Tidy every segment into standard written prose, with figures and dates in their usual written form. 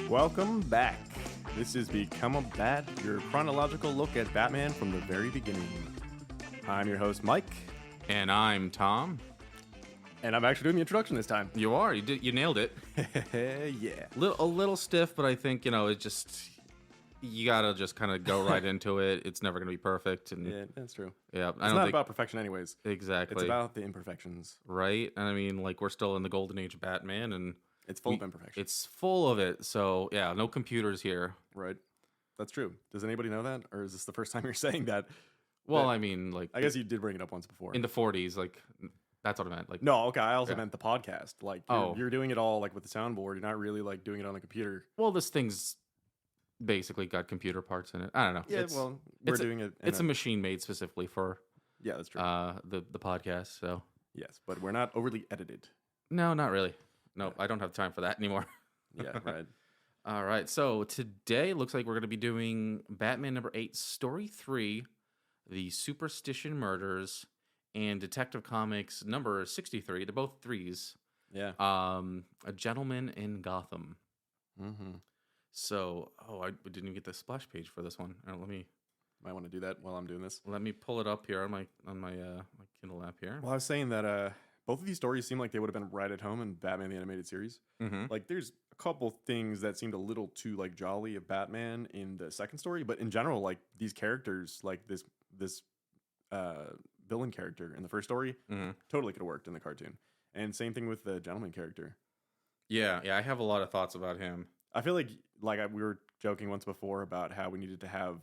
Welcome back. This is Become a Bat, your chronological look at Batman from the very beginning. I'm your host, Mike, And I'm Tom. and I'm actually doing the introduction this time. You are. You nailed it. Yeah. A little stiff, but I think, it just... You gotta just kind of go right into it. It's never gonna be perfect. And Yeah, that's true. yeah, It's not about perfection anyways. Exactly. It's about the imperfections. Right? And I mean, like, we're still in the golden age of Batman, and... It's full of imperfections. It's full of it. So, yeah, no computers here. Right. That's true. Does anybody know that? Or is this the first time you're saying that? Well, I mean, like... I guess you did bring it up once before. In the 40s, like... That's what I meant. Like, No, okay. I also Yeah. meant the podcast. Like, Oh. you're doing it all like with the soundboard. You're not really like doing it on the computer. well, this thing's basically got computer parts in it. I don't know. Yeah, we're it's doing it. It's a machine made specifically for yeah, that's true. the podcast, so... Yes, but we're not overly edited. No, not really. No, I don't have time for that anymore. Yeah, right. All right. So today looks like we're going to be doing Batman number 8, Story 3, The Superstition Murders, and Detective Comics number 63. They're both threes. Yeah. A Gentleman in Gotham. Mm-hmm. So, I didn't even get the splash page for this one. Might want to do that while I'm doing this. Let me pull it up here on my my Kindle app here. Well, I was saying that both of these stories seem like they would have been right at home in Batman the Animated Series. Mm-hmm. Like, there's a couple things that seemed a little too like jolly of Batman in the second story, but in general, like these characters, like this villain character in the first story, Mm-hmm. totally could have worked in the cartoon. And same thing with the gentleman character. Yeah, I have a lot of thoughts about him. I feel like we were joking once before about how we needed to have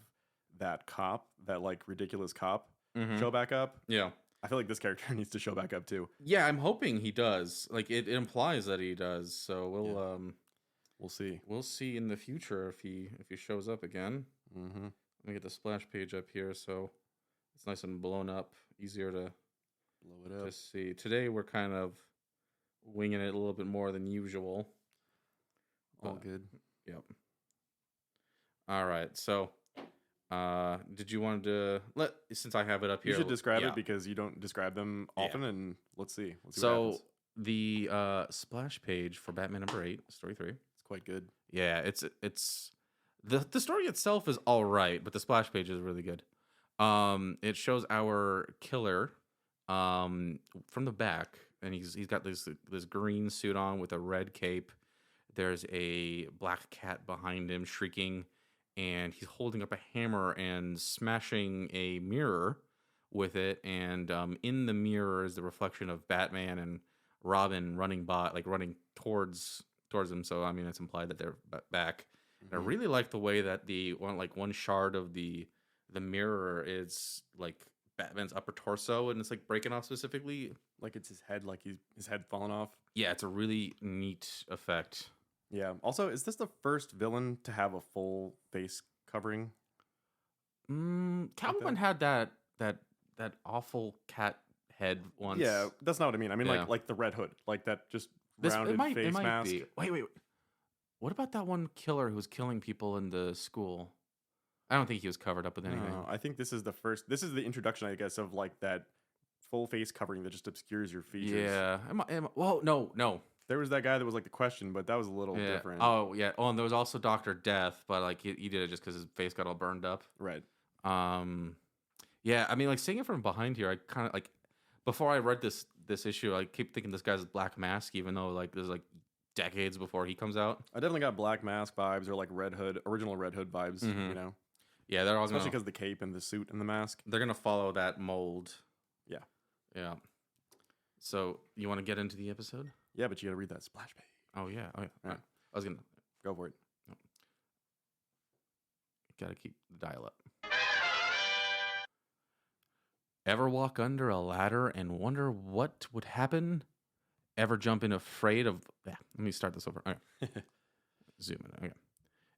that cop, that like ridiculous cop, Mhm. show back up. Yeah. I feel like this character needs to show back up too. Yeah, I'm hoping he does. Like it implies that he does. So We'll see. we'll see in the future if he shows up again. Mm-hmm. Let me get the splash page up here so it's nice and blown up, easier to Blow it up. see. Today we're kind of winging it a little bit more than usual. All but- good. Yep. All right. So, did you want to since I have it up You here? should describe yeah. it because you don't describe them Yeah. often, and let's see. Let's see what So happens. the splash page for Batman number 8, Story 3. It's quite good. Yeah, it's the story itself is all right, but the splash page is really good. It shows our killer from the back, and he's got this green suit on with a red cape. There's a black cat behind him shrieking, and he's holding up a hammer and smashing a mirror with it. And in the mirror is the reflection of Batman and Robin running towards him. So I mean, it's implied that they're back. And I Mhm. really like the way that one shard of the mirror is like Batman's upper torso, and it's like breaking off specifically. Like it's his head, like his head falling off. Yeah, it's a really neat effect. Yeah. Also, is this the first villain to have a full face covering? Catwoman had that awful cat head once. Yeah, that's not what I mean. I mean Yeah. like the Red Hood, like that just it rounded might face mask. be. Wait. What about that one killer who was killing people in the school? I don't think he was covered up with anything. No, I think this is the first. This is the introduction, I guess, of like that full face covering that just obscures your features. Yeah. Well, no. There was that guy that was like the question, but that was a little Yeah. different. Oh, yeah. Oh, and there was also Dr. Death, but like he did it just because his face got all burned up. Right. Yeah, I mean, like seeing it from behind here, I kind of like before I read this issue, I keep thinking this guy's Black Mask, even though like there's like decades before he comes out. I definitely got Black Mask vibes or like Red Hood, original Red Hood vibes. Mhm. You know, Yeah, they're all especially gonna because the cape and the suit and the mask. they're gonna follow that mold. Yeah. Yeah. So you want to get into the episode? Yeah, but you got to read that splash page. Oh yeah. Right. I was gonna Go for it. gotta keep the dial up. Ever walk under a ladder and wonder what would happen? Ever jump in afraid of... Yeah, let me start this over. All right. Zoom in. Okay.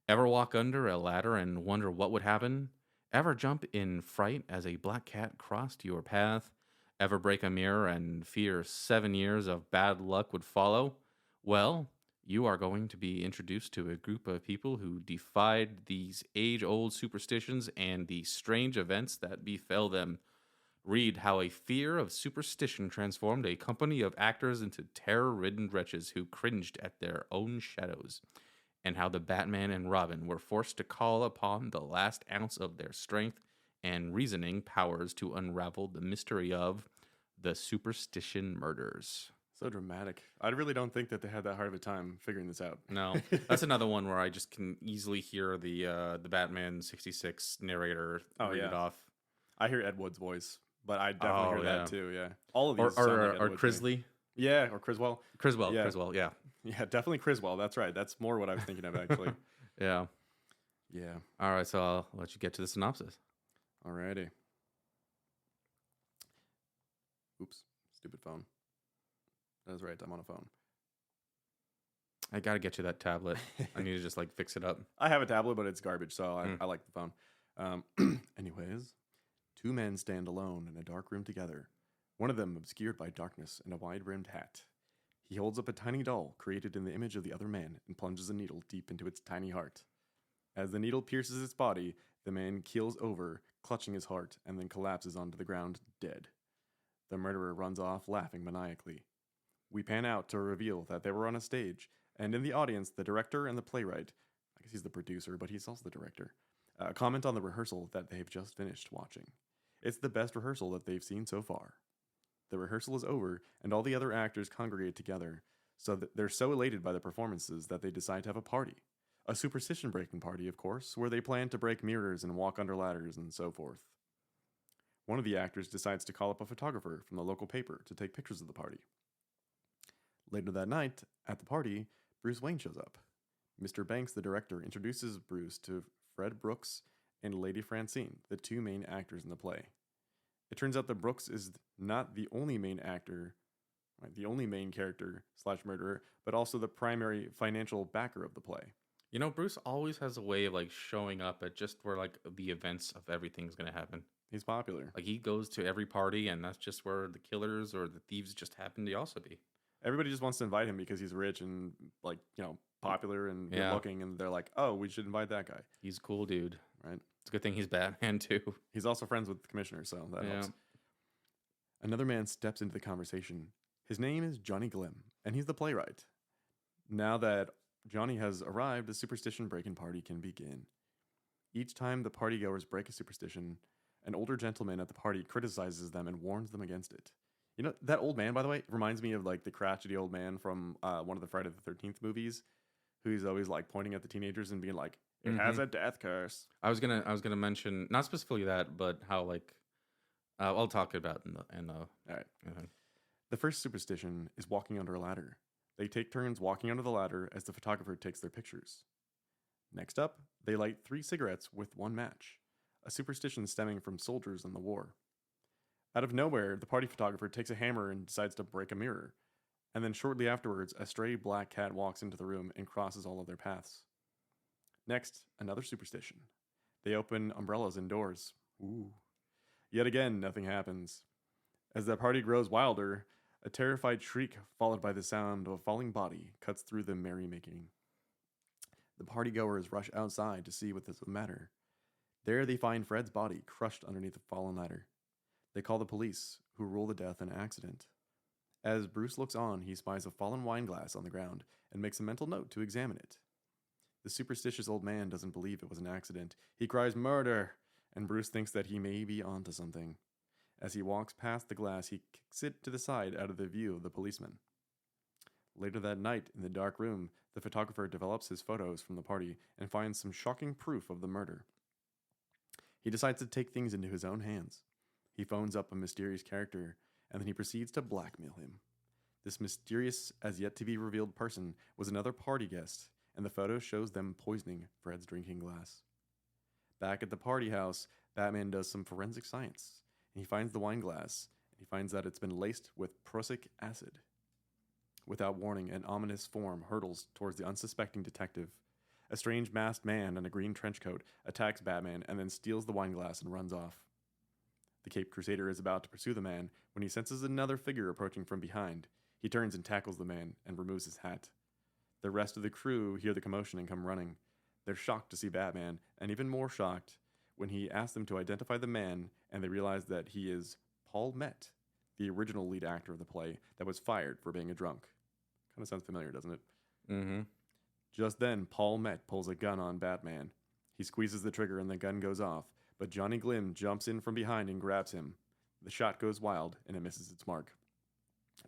Ever walk under a ladder and wonder what would happen? Ever jump in fright as a black cat crossed your path? Ever break a mirror and fear 7 years of bad luck would follow? Well, you are going to be introduced to a group of people who defied these age-old superstitions and the strange events that befell them. Read how a fear of superstition transformed a company of actors into terror-ridden wretches who cringed at their own shadows. and how the Batman and Robin were forced to call upon the last ounce of their strength and reasoning powers to unravel the mystery of the Superstition murders. So dramatic. I really don't think that they had that hard of a time figuring this out. No, that's another one where I just can easily hear the Batman 66 narrator read it off. I hear Ed Wood's voice, but I definitely hear that too. Yeah, all of Or these sound like Ed or Wood to me. Crisley. Yeah, or Criswell. Yeah. Criswell. Yeah, Yeah, definitely Criswell. That's right. That's more what I was thinking of actually. yeah. Yeah. All right, so I'll let you get to the synopsis. Alrighty. Oops, stupid phone. That's right. I'm on a phone. I gotta get you that tablet. I need to just like fix it up. I have a tablet, but it's garbage, so I like the phone. Anyways, two men stand alone in a dark room together, one of them obscured by darkness and a wide-brimmed hat. He holds up a tiny doll created in the image of the other man and plunges a needle deep into its tiny heart. As the needle pierces its body, the man keels over, clutching his heart, and then collapses onto the ground, dead. The murderer runs off, laughing maniacally. We pan out to reveal that they were on a stage, and in the audience, the director and the playwright, I guess he's the producer, but he's also the director, comment on the rehearsal that they've just finished watching. It's the best rehearsal that they've seen so far. The rehearsal is over, and all the other actors congregate together, so that they're so elated by the performances that they decide to have a party. A superstition-breaking party, of course, where they plan to break mirrors and walk under ladders and so forth. One of the actors decides to call up a photographer from the local paper to take pictures of the party. Later that night, at the party, Bruce Wayne shows up. Mr. Banks, the director, introduces Bruce to Fred Brooks and Lady Francine, the two main actors in the play. It turns out that Brooks is not the only main actor, the only main character / murderer, but also the primary financial backer of the play. You know, Bruce always has a way of like showing up at just where like the events of everything's gonna happen. He's popular. Like he goes to every party, and that's just where the killers or the thieves just happen to also be. Everybody just wants to invite him because he's rich and popular and good looking, and they're like, oh, we should invite that guy. He's a cool dude. Right. It's a good thing he's Batman too. He's also friends with the commissioner, so that helps. Another man steps into the conversation. His name is Johnny Glim, and he's the playwright. Now that Johnny has arrived, the superstition break-in party can begin. Each time the partygoers break a superstition, an older gentleman at the party criticizes them and warns them against it. You know, that old man, by the way, reminds me of like the crotchety old man from one of the Friday the 13th movies, who's always like pointing at the teenagers and being like, it has a death curse. I was gonna mention not specifically that, but how like I'll talk about in the All right. The first superstition is walking under a ladder. They take turns walking under the ladder as the photographer takes their pictures. Next up, they light 3 cigarettes with 1 match, a superstition stemming from soldiers in the war. Out of nowhere, the party photographer takes a hammer and decides to break a mirror. And then shortly afterwards, a stray black cat walks into the room and crosses all of their paths. Next, another superstition. They open umbrellas indoors. Ooh. Yet again, nothing happens. As the party grows wilder, a terrified shriek followed by the sound of a falling body cuts through the merrymaking. The partygoers rush outside to see what is the matter. There they find Fred's body crushed underneath a fallen ladder. They call the police, who rule the death an accident. As Bruce looks on, he spies a fallen wine glass on the ground and makes a mental note to examine it. The superstitious old man doesn't believe it was an accident. He cries, "Murder!" and Bruce thinks that he may be onto something. As he walks past the glass, he kicks it to the side out of the view of the policeman. Later that night, in the dark room, the photographer develops his photos from the party and finds some shocking proof of the murder. He decides to take things into his own hands. He phones up a mysterious character, and then he proceeds to blackmail him. This mysterious, as yet to be revealed person was another party guest, and the photo shows them poisoning Fred's drinking glass. Back at the party house, Batman does some forensic science, and he finds the wine glass, and he finds that it's been laced with prussic acid. Without warning, an ominous form hurtles towards the unsuspecting detective. A strange masked man in a green trench coat attacks Batman and then steals the wine glass and runs off. The Caped Crusader is about to pursue the man when he senses another figure approaching from behind. He turns and tackles the man and removes his hat. The rest of the crew hear the commotion and come running. They're shocked to see Batman, and even more shocked when he asks them to identify the man, and they realize that he is Paul Met, the original lead actor of the play that was fired for being a drunk. Kind of sounds familiar, doesn't it? Mm-hmm. Just then, Paul Met pulls a gun on Batman. He squeezes the trigger and the gun goes off, but Johnny Glim jumps in from behind and grabs him. The shot goes wild and it misses its mark.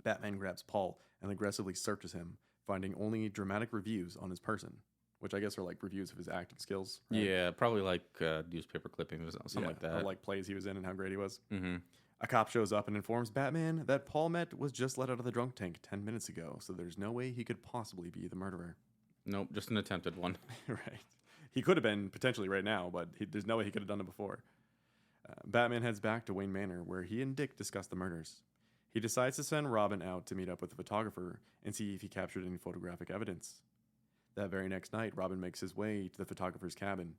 Batman grabs Paul and aggressively searches him, finding only dramatic reviews on his person, which I guess are like reviews of his acting skills. Right? Yeah, probably like newspaper clippings or something like that. Or like plays he was in and how great he was. Mm-hmm. A cop shows up and informs Batman that Paul Met was just let out of the drunk tank 10 minutes ago, so there's no way he could possibly be the murderer. Nope, just an attempted one. Right. He could have been potentially right now, but there's no way he could have done it before. Batman heads back to Wayne Manor, where he and Dick discuss the murders. He decides to send Robin out to meet up with the photographer and see if he captured any photographic evidence. That very next night, Robin makes his way to the photographer's cabin.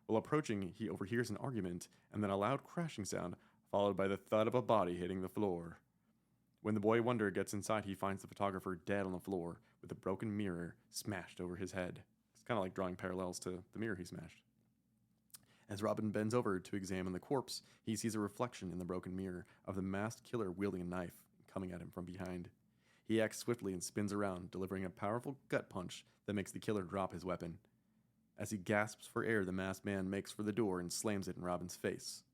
While approaching, he overhears an argument and then a loud crashing sound, followed by the thud of a body hitting the floor. When the boy Wonder gets inside, he finds the photographer dead on the floor with a broken mirror smashed over his head. It's kind of like drawing parallels to the mirror he smashed. As Robin bends over to examine the corpse, he sees a reflection in the broken mirror of the masked killer wielding a knife coming at him from behind. He acts swiftly and spins around, delivering a powerful gut punch that makes the killer drop his weapon. As he gasps for air, the masked man makes for the door and slams it in Robin's face.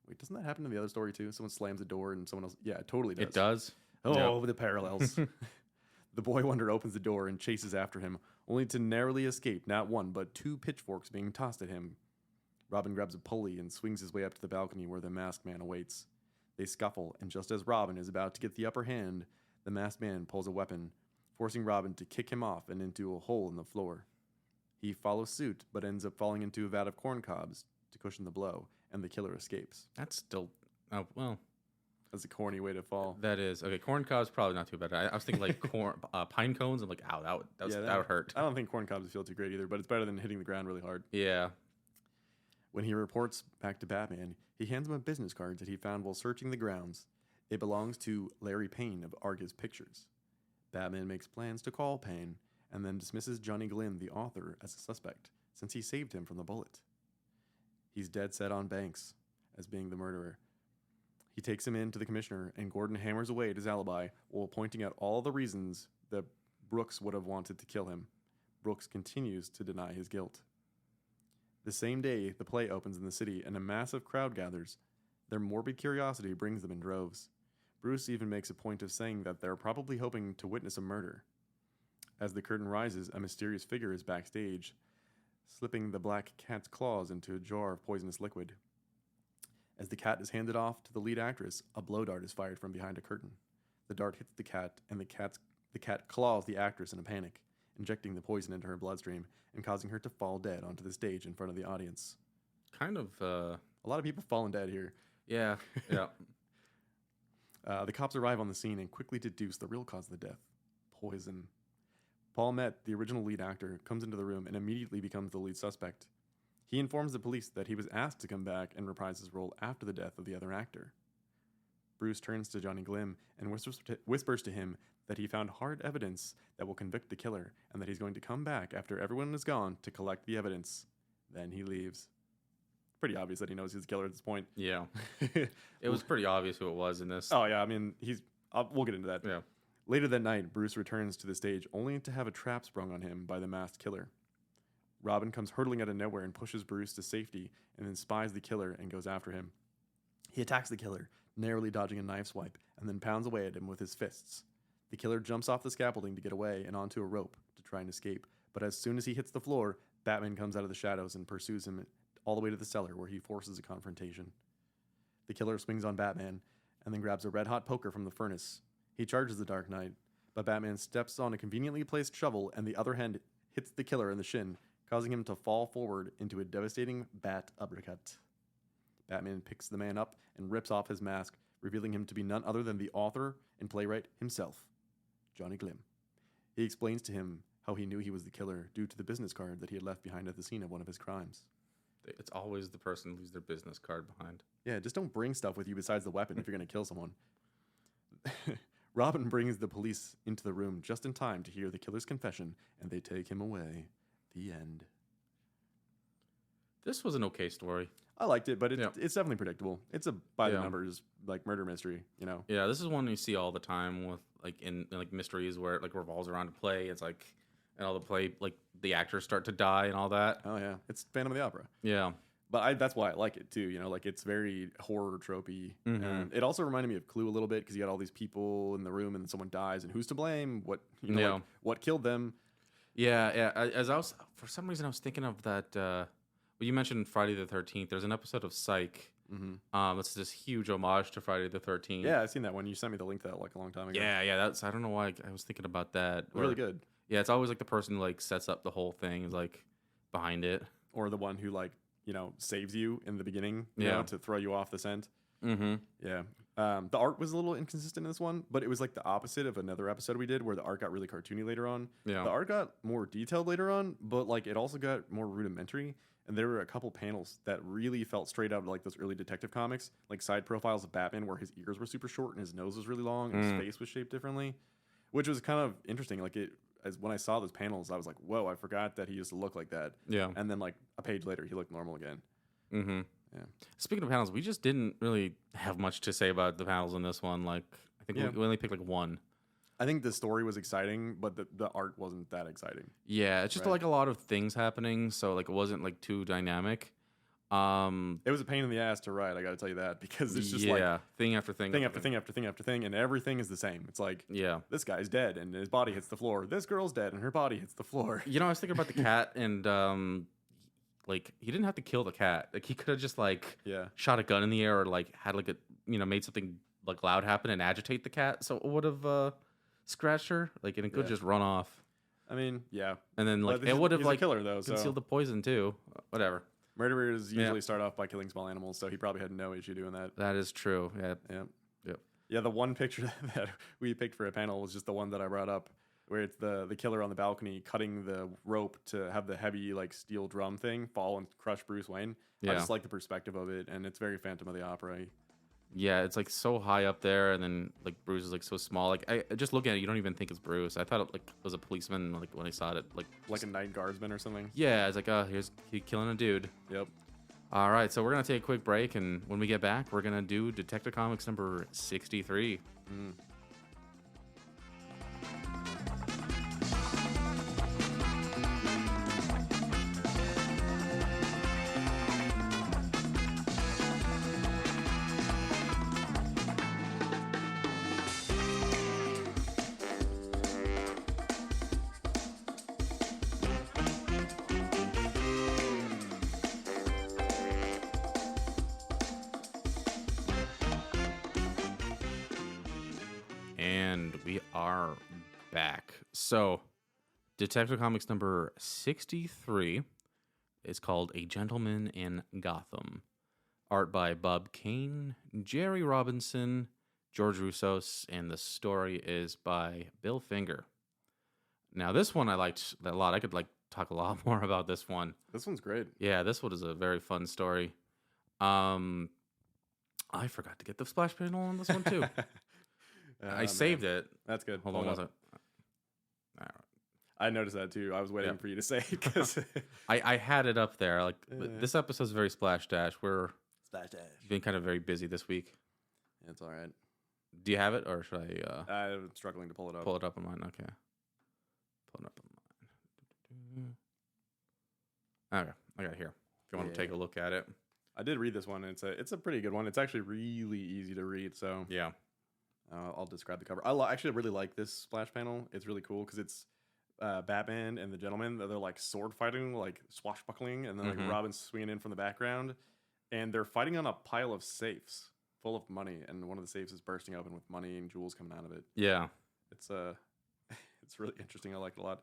Wait, doesn't that happen in the other story too? Someone slams a door and someone else... Yeah, it totally does. It does? Oh, the parallels. The boy Wonder opens the door and chases after him, only to narrowly escape not one but two pitchforks being tossed at him. Robin grabs a pulley and swings his way up to the balcony where the masked man awaits. They scuffle, and just as Robin is about to get the upper hand, the masked man pulls a weapon, forcing Robin to kick him off and into a hole in the floor. He follows suit, but ends up falling into a vat of corn cobs to cushion the blow, and the killer escapes. That's still... Oh, well... That's a corny way to fall. That is. Okay, corn cobs probably not too bad. I was thinking like pine cones. I'm like, ow, that would hurt. I don't think corn cobs feel too great either, but it's better than hitting the ground really hard. Yeah. When he reports back to Batman, he hands him a business card that he found while searching the grounds. It belongs to Larry Payne of Argus Pictures. Batman makes plans to call Payne, and then dismisses Johnny Glim, the author, as a suspect, since he saved him from the bullet. He's dead set on Banks as being the murderer. He takes him in to the commissioner, and Gordon hammers away at his alibi while pointing out all the reasons that Brooks would have wanted to kill him. Brooks continues to deny his guilt. The same day, the play opens in the city, and a massive crowd gathers. Their morbid curiosity brings them in droves. Bruce even makes a point of saying that they're probably hoping to witness a murder. As the curtain rises, a mysterious figure is backstage, slipping the black cat's claws into a jar of poisonous liquid. As the cat is handed off to the lead actress, a blow dart is fired from behind a curtain. The dart hits the cat, and the cat claws the actress in a panic, injecting the poison into her bloodstream and causing her to fall dead onto the stage in front of the audience. Kind of... A lot of people falling dead here. Yeah, yeah. The cops arrive on the scene and quickly deduce the real cause of the death: poison. Paul Met, the original lead actor, comes into the room and immediately becomes the lead suspect. He informs the police that he was asked to come back and reprise his role after the death of the other actor. Bruce turns to Johnny Glim and whispers to him that he found hard evidence that will convict the killer and that he's going to come back after everyone is gone to collect the evidence. Then he leaves. Pretty obvious that he knows he's the killer at this point. Yeah. It was pretty obvious who it was in this. Oh, yeah. I mean, we'll get into that. Yeah. Later that night, Bruce returns to the stage only to have a trap sprung on him by the masked killer. Robin comes hurtling out of nowhere and pushes Bruce to safety and then spies the killer and goes after him. He attacks the killer, narrowly dodging a knife swipe, and then pounds away at him with his fists. The killer jumps off the scaffolding to get away and onto a rope to try and escape, but as soon as he hits the floor, Batman comes out of the shadows and pursues him all the way to the cellar where he forces a confrontation. The killer swings on Batman and then grabs a red-hot poker from the furnace. He charges the Dark Knight, but Batman steps on a conveniently placed shovel and the other hand hits the killer in the shin, causing him to fall forward into a devastating bat uppercut. Batman picks the man up and rips off his mask, revealing him to be none other than the author and playwright himself, Johnny Glim. He explains to him how he knew he was the killer due to the business card that he had left behind at the scene of one of his crimes. It's always the person who leaves their business card behind. Yeah, just don't bring stuff with you besides the weapon if you're going to kill someone. Robin brings the police into the room just in time to hear the killer's confession, and they take him away. The end. This was an okay story. I liked it, but it's definitely predictable. It's a by-the-numbers like murder mystery, you know? Yeah, this is one you see all the time with like in like mysteries where it like revolves around a play. It's like, and all the play like the actors start to die and all that. Oh yeah, it's Phantom of the Opera. Yeah. But that's why I like it too. You know, like it's very horror tropey. And it also reminded me of Clue a little bit because you got all these people in the room and then someone dies and who's to blame? What like, what killed them? Yeah, yeah. As I was, for some reason, I was thinking of that. Well, you mentioned Friday the 13th. There's an episode of Psych. It's this huge homage to Friday the 13th. Yeah, I've seen that one. You sent me the link to that like a long time ago. Yeah, yeah. That's I don't know why I was thinking about that. Really good. Yeah, it's always like the person who like sets up the whole thing is like behind it, or the one who like saves you in the beginning. You know, to throw you off the scent. Yeah. The art was a little inconsistent in this one, but it was like the opposite of another episode we did where the art got really cartoony later on. Yeah. The art got more detailed later on, but like it also got more rudimentary. And there were a couple panels that really felt straight out of like those early detective comics, like side profiles of Batman where his ears were super short and his nose was really long and his face was shaped differently, which was kind of interesting. Like as when I saw those panels, I was like, whoa, I forgot that he used to look like that. Yeah. And then like a page later, he looked normal again. Yeah. Speaking of panels, we just didn't really have much to say about the panels in this one. Like, I think we only picked like one. I think the story was exciting, but the art wasn't that exciting. Yeah, it's just like a lot of things happening, so like it wasn't like too dynamic. It was a pain in the ass to write, I got to tell you that, because it's just like thing after thing, thing after thing after thing after thing, and everything is the same. It's like, this guy's dead and his body hits the floor. This girl's dead and her body hits the floor. You know, I was thinking about the cat, and like he didn't have to kill the cat. Like he could have just like shot a gun in the air or like had like a made something like loud happen and agitate the cat, so it would have scratched her. Like, and it could just run off. I mean, and then like it would have like a killer though, concealed the poison too. Whatever. Murderers usually start off by killing small animals, so he probably had no issue doing that. That is true. Yeah. The one picture that we picked for a panel was just the one that I brought up, where it's the killer on the balcony cutting the rope to have the heavy like steel drum thing fall and crush Bruce Wayne. I just like the perspective of it, and it's very Phantom of the Opera. Yeah, it's like so high up there, and then like Bruce is like so small. Like I just looking at it, you don't even think it's Bruce. I thought it like was a policeman. Like when I saw it, like a night guardsman or something. Yeah, it's like he's killing a dude. Yep. All right, so we're gonna take a quick break, and when we get back, we're gonna do Detective Comics number 63. And we are back. So, Detective Comics number 63 is called A Gentleman in Gotham. Art by Bob Kane, Jerry Robinson, George Roussos, and the story is by Bill Finger. Now, this one I liked a lot. I could talk a lot more about this one. This one's great. Yeah, this one is a very fun story. I forgot to get the splash panel on this one too. I saved it. That's good. Hold on one second. All right. I noticed that too. I was waiting for you to say it because I had it up there. Like this episode's very splash dash. We're been kind of very busy this week. Yeah, it's all right. Do you have it, or should I? I'm struggling to pull it up. Pull it up on mine. Okay. Pull it up on mine. Okay, I got it here. If you want to take a look at it. I did read this one. And it's a pretty good one. It's actually really easy to read. So yeah. I'll describe the cover. I actually really like this splash panel. It's really cool because it's Batman and the Gentleman. They're like sword fighting, like swashbuckling, and then like Robin's swinging in from the background, and they're fighting on a pile of safes full of money, and one of the safes is bursting open with money and jewels coming out of it. Yeah, it's it's really interesting. I like it a lot.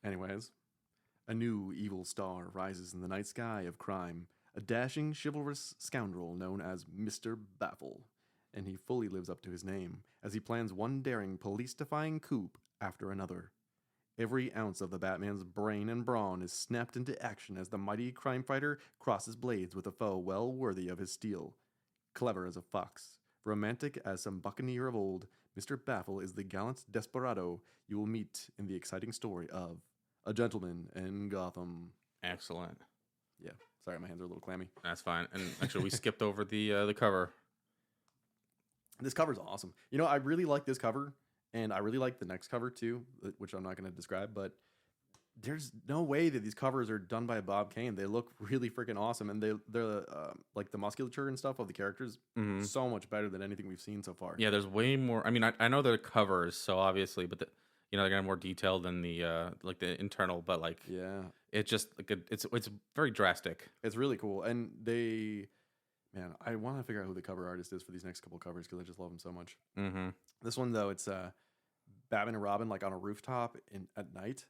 Anyways, a new evil star rises in the night sky of crime. A dashing, chivalrous scoundrel known as Mr. Baffle. And he fully lives up to his name, as he plans one daring, police-defying coup after another. Every ounce of the Batman's brain and brawn is snapped into action as the mighty crime fighter crosses blades with a foe well worthy of his steel. Clever as a fox, romantic as some buccaneer of old, Mr. Baffle is the gallant desperado you will meet in the exciting story of A Gentleman in Gotham. Excellent. Yeah, sorry, my hands are a little clammy. That's fine. And actually, we skipped over the cover. This cover's awesome. You know, I really like this cover, and I really like the next cover too, which I'm not going to describe, but there's no way that these covers are done by Bob Kane. They look really freaking awesome, and they're like the musculature and stuff of the characters Hmm. so much better than anything we've seen so far. Yeah, there's way more. I mean, I know they're covers, so obviously, but they're gonna have more detail than the like the internal, but like Yeah, it just like it's very drastic. it's really cool, and man, I want to figure out who the cover artist is for these next couple covers because I just love them so much. Mm-hmm. This one though, it's Batman and Robin like on a rooftop at night,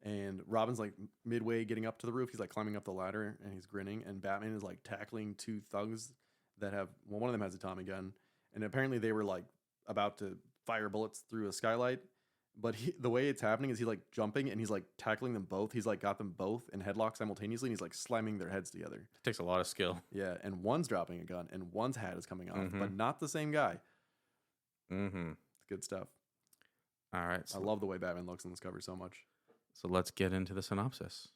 and Robin's like midway getting up to the roof. He's like climbing up the ladder and he's grinning, and Batman is like tackling two thugs that have one of them has a Tommy gun, and apparently they were like about to fire bullets through a skylight. But the way it's happening is he like jumping and he's like tackling them both. He's like got them both in headlock simultaneously, and he's like slamming their heads together. It takes a lot of skill. Yeah, and one's dropping a gun and one's hat is coming off, Mhm. but not the same guy. Mm-hmm. It's good stuff. All right, I love the way Batman looks on this cover so much. so let's get into the synopsis.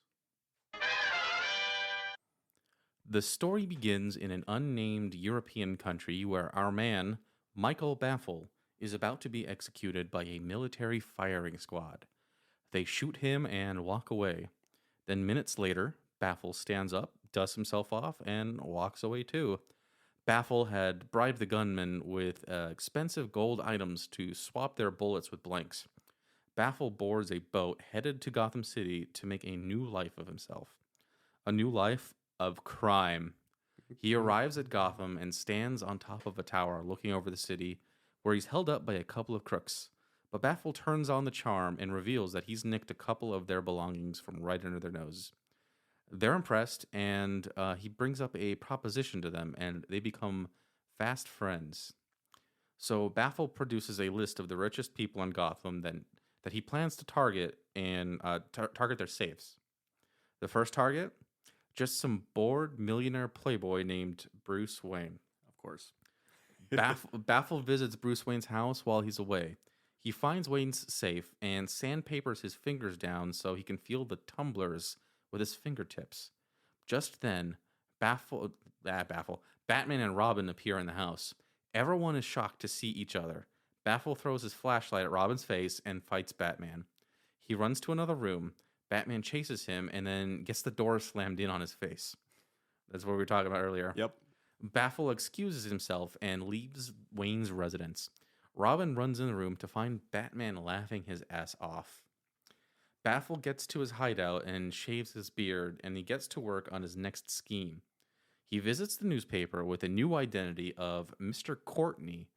The story begins in an unnamed European country where our man, Michael Baffle, is about to be executed by a military firing squad. They shoot him and walk away. Then, minutes later, Baffle stands up, dusts himself off, and walks away too. Baffle had bribed the gunmen with expensive gold items to swap their bullets with blanks. Baffle boards a boat headed to Gotham City to make a new life of himself. A new life of crime. He arrives at Gotham and stands on top of a tower looking over the city, where he's held up by a couple of crooks. But Baffle turns on the charm and reveals that he's nicked a couple of their belongings from right under their noses. They're impressed, and he brings up a proposition to them, and they become fast friends. So Baffle produces a list of the richest people in Gotham that he plans to target and target their safes. The first target, just some bored millionaire playboy named Bruce Wayne. Of course. Baffle visits Bruce Wayne's house while he's away. He finds Wayne's safe and sandpapers his fingers down so he can feel the tumblers with his fingertips. Just then, Batman and Robin appear in the house. Everyone is shocked to see each other. Baffle throws his flashlight at Robin's face and fights Batman. He runs to another room. Batman chases him and then gets the door slammed in on his face. That's what we were talking about earlier. Yep. Baffle excuses himself and leaves Wayne's residence. Robin runs in the room to find Batman laughing his ass off. Baffle gets to his hideout and shaves his beard, and he gets to work on his next scheme. He visits the newspaper with a new identity of Mr. Courtney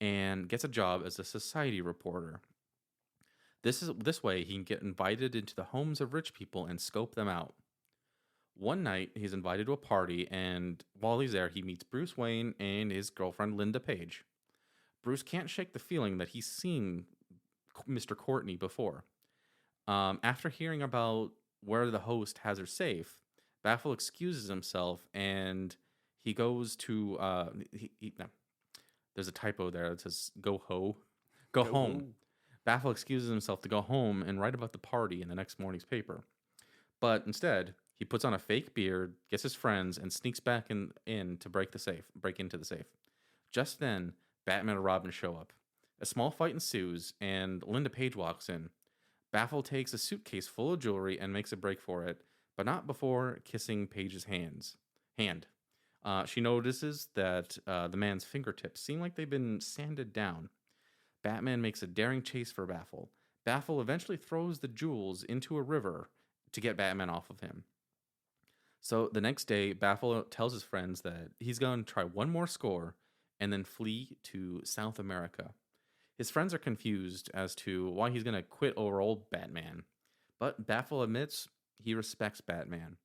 and gets a job as a society reporter. This way he can get invited into the homes of rich people and scope them out. One night he's invited to a party, and while he's there, he meets Bruce Wayne and his girlfriend Linda Page. Bruce can't shake the feeling that he's seen Mr. Courtney before. After hearing about where the host has her safe, Baffle excuses himself and he goes to no, there's a typo there that says go home. Baffle excuses himself to go home and write about the party in the next morning's paper. But instead, he puts on a fake beard, gets his friends, and sneaks back in to break into the safe. Just then, Batman and Robin show up. A small fight ensues, and Linda Page walks in. Baffle takes a suitcase full of jewelry and makes a break for it, but not before kissing Page's hand. She notices that the man's fingertips seem like they've been sanded down. Batman makes a daring chase for Baffle. Baffle eventually throws the jewels into a river to get Batman off of him. So the next day, Baffle tells his friends that he's going to try one more score and then flee to South America. His friends are confused as to why he's going to quit over old Batman, but Baffle admits he respects Batman.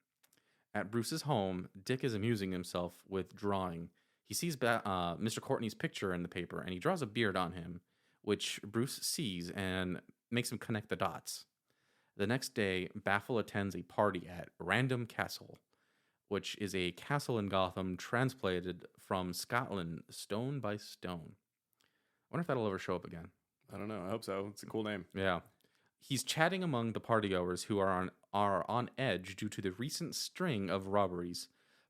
At Bruce's home, Dick is amusing himself with drawing. He sees Mr. Courtney's picture in the paper, and he draws a beard on him, which Bruce sees and makes him connect the dots. The next day, Baffle attends a party at Random Castle, which is a castle in Gotham transplanted from Scotland stone by stone. I wonder if that'll ever show up again. I don't know. I hope so. It's a cool name. Yeah. He's chatting among the partygoers who are on edge due to the recent string of robberies.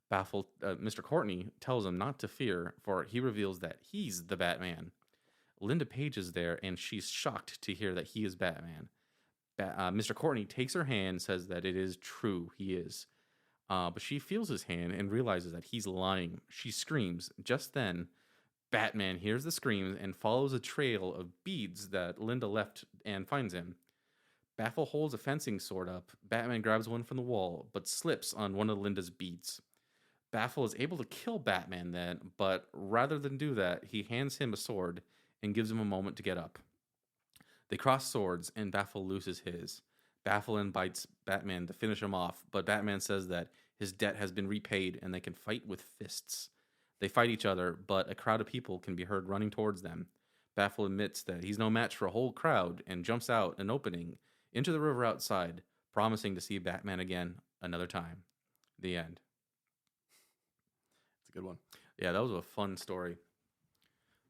Baffled, Mr. Courtney tells him not to fear, for he reveals that he's the Batman. Linda Page is there, and she's shocked to hear that he is Batman. Mr. Courtney takes her hand, says that it is true, he is. But she feels his hand and realizes that he's lying. She screams. Just then, Batman hears the screams and follows a trail of beads that Linda left and finds him. Baffle holds a fencing sword up. Batman grabs one from the wall, but slips on one of Linda's beads. Baffle is able to kill Batman then, but rather than do that, he hands him a sword and gives him a moment to get up. They cross swords, and Baffle loses his. Baffle invites Batman to finish him off, but Batman says that his debt has been repaid and they can fight with fists. They fight each other, but a crowd of people can be heard running towards them. Baffle admits that he's no match for a whole crowd and jumps out an opening into the river outside, promising to see Batman again another time. The end. It's a good one. Yeah, that was a fun story.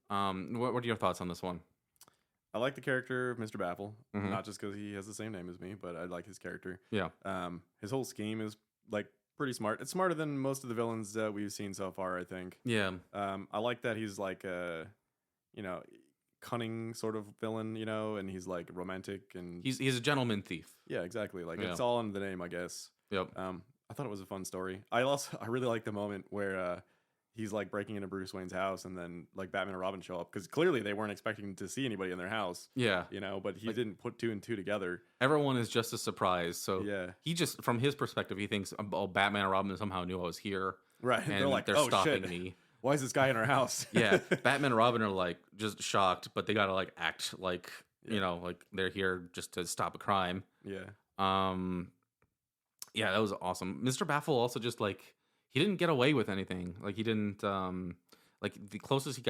What are your thoughts on this one? I like the character of Mr. Baffle, Mhm. not just because he has the same name as me, but I like his character. Yeah. His whole scheme is like pretty smart. It's smarter than most of the villains that we've seen so far, I think. Yeah. I like that he's like a, cunning sort of villain, and he's like romantic and He's a gentleman thief. yeah, exactly. Like Yeah. it's all in the name, I guess. Yep. I thought it was a fun story. I really like the moment where he's like breaking into Bruce Wayne's house, and then like Batman and Robin show up because clearly they weren't expecting to see anybody in their house, Yeah. But he Like- didn't put two and two together. Everyone is just as surprised. So Yeah, he just, from his perspective, he thinks, oh, Batman and Robin somehow knew I was here. right. And They're like, they're oh stopping shit, me. why is this guy in our house? Yeah. Batman and Robin are like just shocked, but they got to like act like, like they're here just to stop a crime. yeah, Yeah, that was awesome. Mr. Baffle also just like, he didn't get away with anything. Like he didn't, like the closest he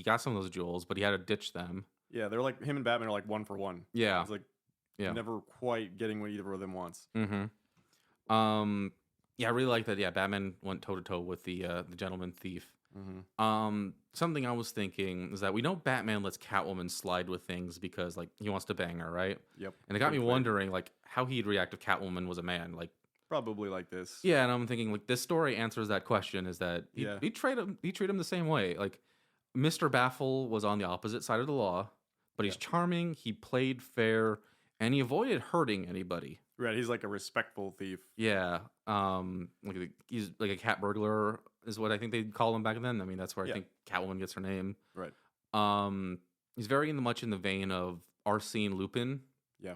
got some of those jewels, but he had to ditch them. yeah. They're like him and Batman are like one for one. Yeah. It's like Yeah. never quite getting what either of them wants. Mm-hmm. Yeah, I really like that. Yeah, Batman went toe to toe with the gentleman thief. Mm-hmm. Something I was thinking is that we know Batman lets Catwoman slide with things because like he wants to bang her, right? Yep. And it got me Pretty clear. wondering like how he'd react if Catwoman was a man. Like, Probably like this. yeah, and I'm thinking like this story answers that question. Is that Yeah. he treat him the same way? Like, Mr. Baffle was on the opposite side of the law, but he's charming. He played fair, and he avoided hurting anybody. Right. He's like a respectful thief. Yeah. He's like a cat burglar is what I think they'd call him back then. I mean, that's where Yeah. I think Catwoman gets her name. Right. He's very much in the vein of Arsene Lupin. Yeah.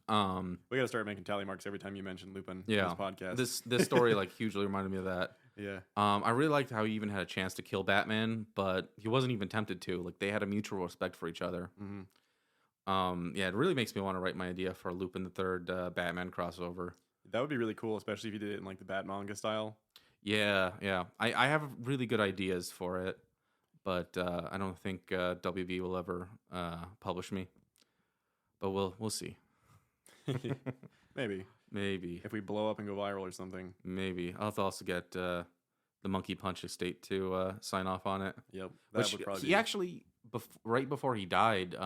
Um, We got to start making tally marks every time you mention Lupin Yeah. in this podcast. this story like hugely reminded me of that. yeah. I really liked how he even had a chance to kill Batman, but he wasn't even tempted to. Like they had a mutual respect for each other. Mm-hmm. Yeah, it really makes me want to write my idea for a Lupin the Third Batman crossover. That would be really cool, especially if you did it in like the Bat manga style. Yeah. I have really good ideas for it, but I don't think WB will ever publish me. But we'll see. Maybe Maybe. if we blow up and go viral or something. Maybe. I'll have to also get the Monkey Punch estate to sign off on it. Yep. That Which would probably he be. actually, right before he died,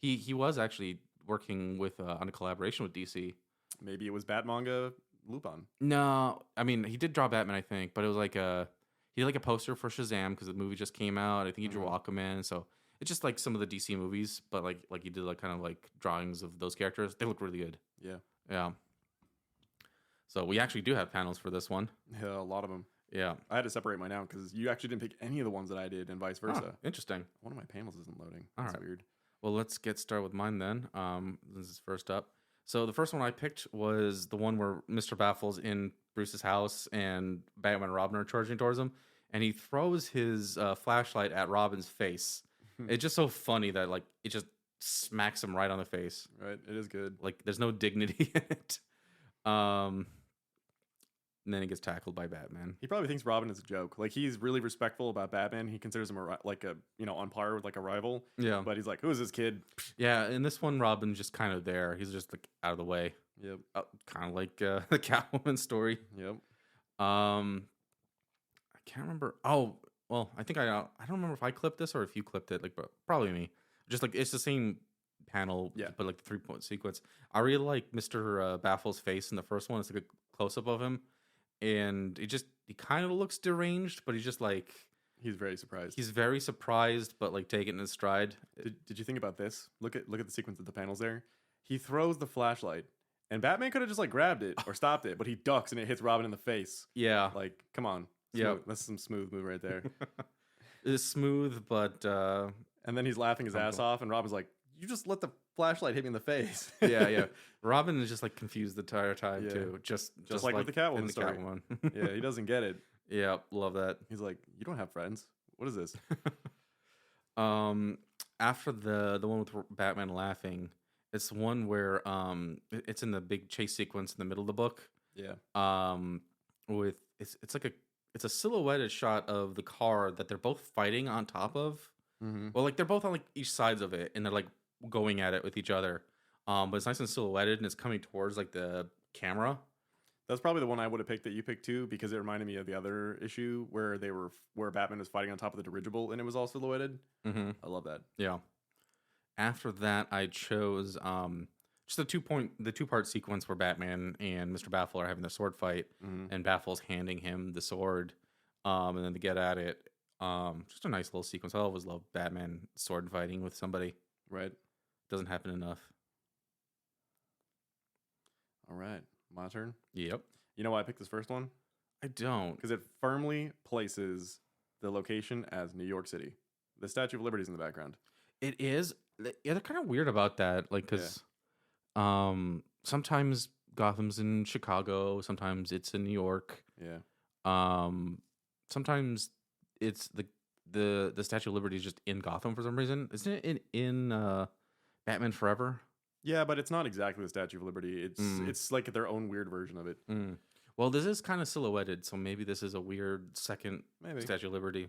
he was actually working with on a collaboration with DC. Maybe it was Bat manga Lupin. No, I mean he did draw Batman, I think, but it was like he did like a poster for Shazam because the movie just came out. I think he drew Aquaman, so it's just like some of the DC movies, but like he did like kind of like drawings of those characters. They look really good. Yeah. Yeah. So we actually do have panels for this one. Yeah, a lot of them. Yeah. I had to separate mine out because you actually didn't pick any of the ones that I did, and vice versa. Oh, interesting. One of my panels isn't loading. All That's right. weird. Well, let's get started with mine then. This is first up. So the first one I picked was the one where Mr. Baffle's in Bruce's house and Batman and Robin are charging towards him, and he throws his flashlight at Robin's face. It's just so funny that like it just smacks him right on the face. Right. It is good. Like there's no dignity in it. And then he gets tackled by Batman. He probably thinks Robin is a joke. Like he's really respectful about Batman. He considers him like a on par with like a rival. Yeah. But he's like, who is this kid? Yeah, in this one, Robin's just kind of there. He's just like out of the way. Yep. Kind of like the Catwoman story. Yep. I can't remember. Oh, well, I think I don't remember if I clipped this or if you clipped it. Like, but probably me. Just like it's the same panel, Yeah. but like the 3-point sequence. I really like Mr. Baffle's face in the first one. It's like a close up of him, and he kind of looks deranged, but he's just like He's very surprised. he's very surprised, but like taking it in his stride. Did you think about this? Look at the sequence of the panels there. he throws the flashlight, and Batman could have just like grabbed it or stopped it, but he ducks and it hits Robin in the face. Yeah. Like, come on. Yeah. That's some smooth move right there. It's smooth, but And then he's laughing his ass Cool. off, and Robin's like, "You just let the flashlight hit me in the face." yeah. Robin is just like confused the entire time Yeah. too. Just like with the Catwoman in the story. Catwoman. Yeah, he doesn't get it. Yeah, love that. He's like, "You don't have friends. What is this?" After the one with Batman laughing, it's one where it's in the big chase sequence in the middle of the book. Yeah. With it's like it's a silhouetted shot of the car that they're both fighting on top of. Mm-hmm. Well, like they're both on like each sides of it, and they're like going at it with each other. But it's nice and silhouetted, and it's coming towards like the camera. That's probably the one I would have picked that you picked too, because it reminded me of the other issue where where Batman was fighting on top of the dirigible and it was all silhouetted. Mm-hmm. I love that. Yeah. After that, I chose just the 2-part sequence where Batman and Mr. Baffle are having the sword fight, Mm-hmm. and Baffle's handing him the sword, and then to get at it. Just a nice little sequence. I always love Batman sword fighting with somebody. Right. Doesn't happen enough. All right. My turn. Yep. You know why I picked this first one? I don't. Because it firmly places the location as New York City. The Statue of Liberty is in the background. It is. Yeah, they're kind of weird about that. Like, because sometimes Gotham's in Chicago, sometimes it's in New York. Yeah. Sometimes it's the Statue of Liberty is just in Gotham for some reason. Isn't it in Batman Forever? Yeah, but it's not exactly the Statue of Liberty. It's like their own weird version of it. Well, this is kind of silhouetted, so maybe this is a weird second Maybe. Statue of Liberty.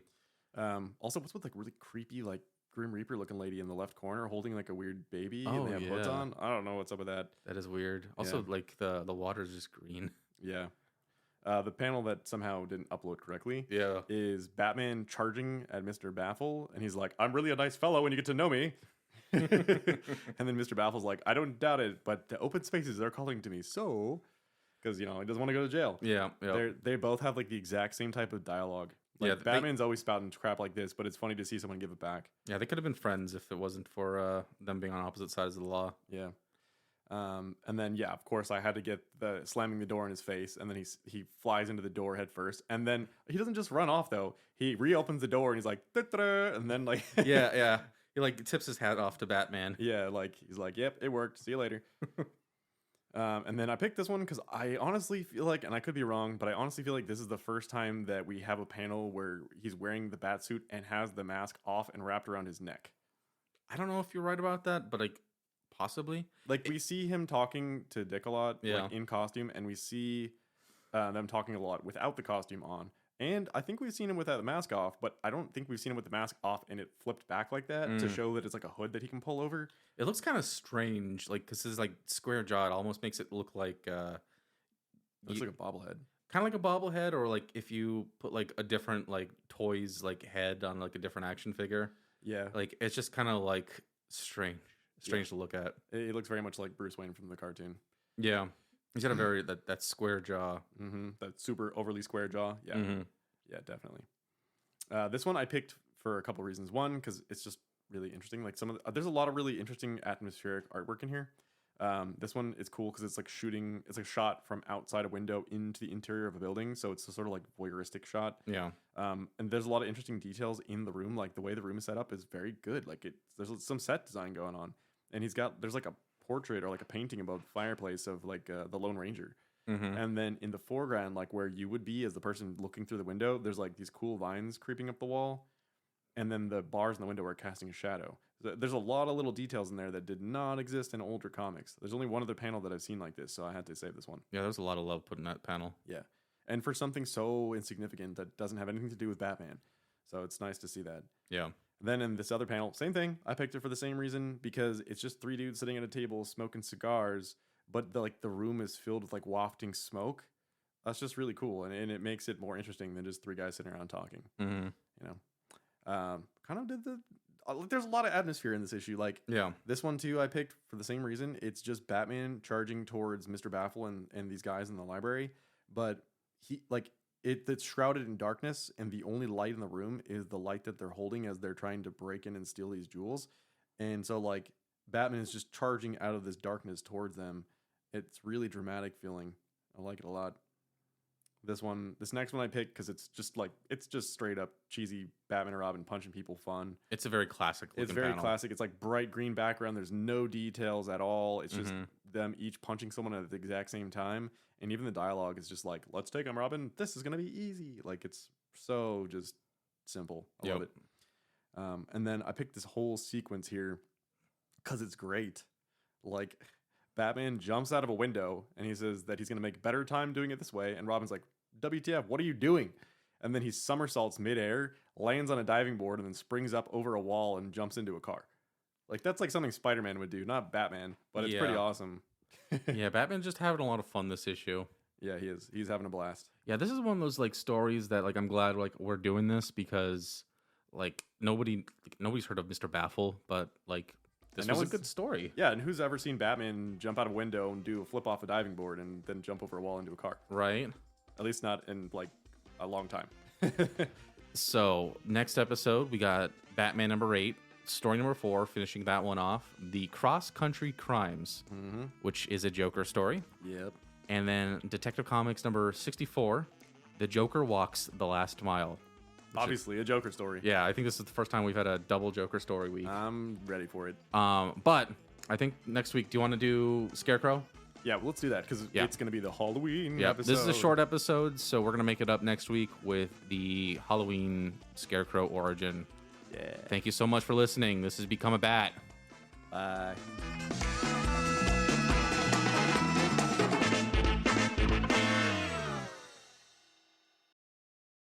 Also, what's with like really creepy like Grim Reaper looking lady in the left corner holding like a weird baby Oh, and they have hoods yeah. on? I don't know what's up with that. That is weird. Also, like the water's just green. Yeah. The panel that somehow didn't upload correctly Yeah. is Batman charging at Mr. Baffle, and he's like, "I'm really a nice fellow when you get to know me." And then Mr. Baffle's like, "I don't doubt it, but the open spaces are calling to me." So, because he doesn't want to go to jail. Yeah. They both have like the exact same type of dialogue. Like, Yeah, Batman's always spouting crap like this, but it's funny to see someone give it back. Yeah, they could have been friends if it wasn't for them being on opposite sides of the law. Yeah. And then, yeah, of course, I had to get the slamming the door in his face, and then he flies into the door head first, and then he doesn't just run off though. He reopens the door and he's like, "Da-da-da," and then like, Yeah. He like tips his hat off to Batman. yeah, like he's like, "Yep, it worked. See you later." And then I picked this one because I honestly feel like, and I could be wrong, but I honestly feel like this is the first time that we have a panel where he's wearing the bat suit and has the mask off and wrapped around his neck. I don't know if you're right about that, but like possibly. Like we see him talking to Dick a lot, Yeah. like in costume, and we see them talking a lot without the costume on. And I think we've seen him without the mask off, but I don't think we've seen him with the mask off and it flipped back like that to show that it's like a hood that he can pull over. It looks kind of strange, like because his like square jaw, it almost makes it look like Looks like a bobblehead. kind of like a bobblehead, or like if you put like a different like toys like head on like a different action figure. Yeah, Like it's just kind of like strange to look at. it looks very much like Bruce Wayne from the cartoon. Yeah, he's got a very that square jaw. That super overly square jaw. Yeah, Mhm. yeah, definitely. This one I picked for a couple reasons. One, because it's just really interesting. Like there's a lot of really interesting atmospheric artwork in here. This one is cool because it's like shooting. It's a shot from outside a window into the interior of a building, so it's a sort of like voyeuristic shot. Yeah, And there's a lot of interesting details in the room. Like the way the room is set up is very good. Like there's some set design going on, and there's like a portrait or like a painting above the fireplace of like the Lone Ranger. And then in the foreground, like where you would be as the person looking through the window, there's like these cool vines creeping up the wall. And then the bars in the window are casting a shadow. There's a lot of little details in there that did not exist in older comics. There's only one other panel that I've seen like this, so I had to save this one. yeah. There's a lot of love put in that panel. Yeah. And for something so insignificant that doesn't have anything to do with Batman. So it's nice to see that. Yeah, Then in this other panel, same thing. I picked it for the same reason because it's just three dudes sitting at a table smoking cigars, but the room is filled with like wafting smoke. That's just really cool, and it makes it more interesting than just three guys sitting around talking. Kind of did there's a lot of atmosphere in this issue. Like yeah. this one too, I picked for the same reason. It's just Batman charging towards Mr. Baffle and these guys in the library, but it's shrouded in darkness, and the only light in the room is the light that they're holding as they're trying to break in and steal these jewels. And so like Batman is just charging out of this darkness towards them. It's really dramatic feeling. I like it a lot. This next one I picked because it's just straight up cheesy Batman and Robin punching people fun. It's a very classic looking It's very panel. classic. It's like bright green background. There's no details at all. It's just them each punching someone at the exact same time. And even the dialogue is just like, let's take him, Robin. This is going to be easy. Like, it's so just simple. I love it. And then I picked this whole sequence here because it's great. Like, Batman jumps out of a window and he says that he's going to make better time doing it this way. And Robin's like, WTF, what are you doing? And then he somersaults midair, lands on a diving board, and then springs up over a wall and jumps into a car. Like, that's like something Spider-Man would do, not Batman, but it's pretty awesome. Yeah, Batman's just having a lot of fun this issue. Yeah, he is. He's having a blast. Yeah, this is one of those like stories that like I'm glad like we're doing this because like nobody's heard of Mr. Baffle, but like this was a good story. Yeah, and who's ever seen Batman jump out a window and do a flip off a diving board and then jump over a wall into a car? Right. At least not in like a long time. So next episode we got Batman #8, story #4, finishing that one off, the Cross Country Crimes, which is a Joker story. Yep. And then Detective Comics #64, The Joker Walks the Last Mile. Obviously, a Joker story. Yeah, I think this is the first time we've had a double Joker story week. I'm ready for it. But I think next week, do you want to do Scarecrow? Yeah, well, let's do that because it's going to be the Halloween Yep. episode. This is a short episode, so we're going to make it up next week with the Halloween Scarecrow origin. Yeah. Thank you so much for listening. This has Become a Bat. Bye.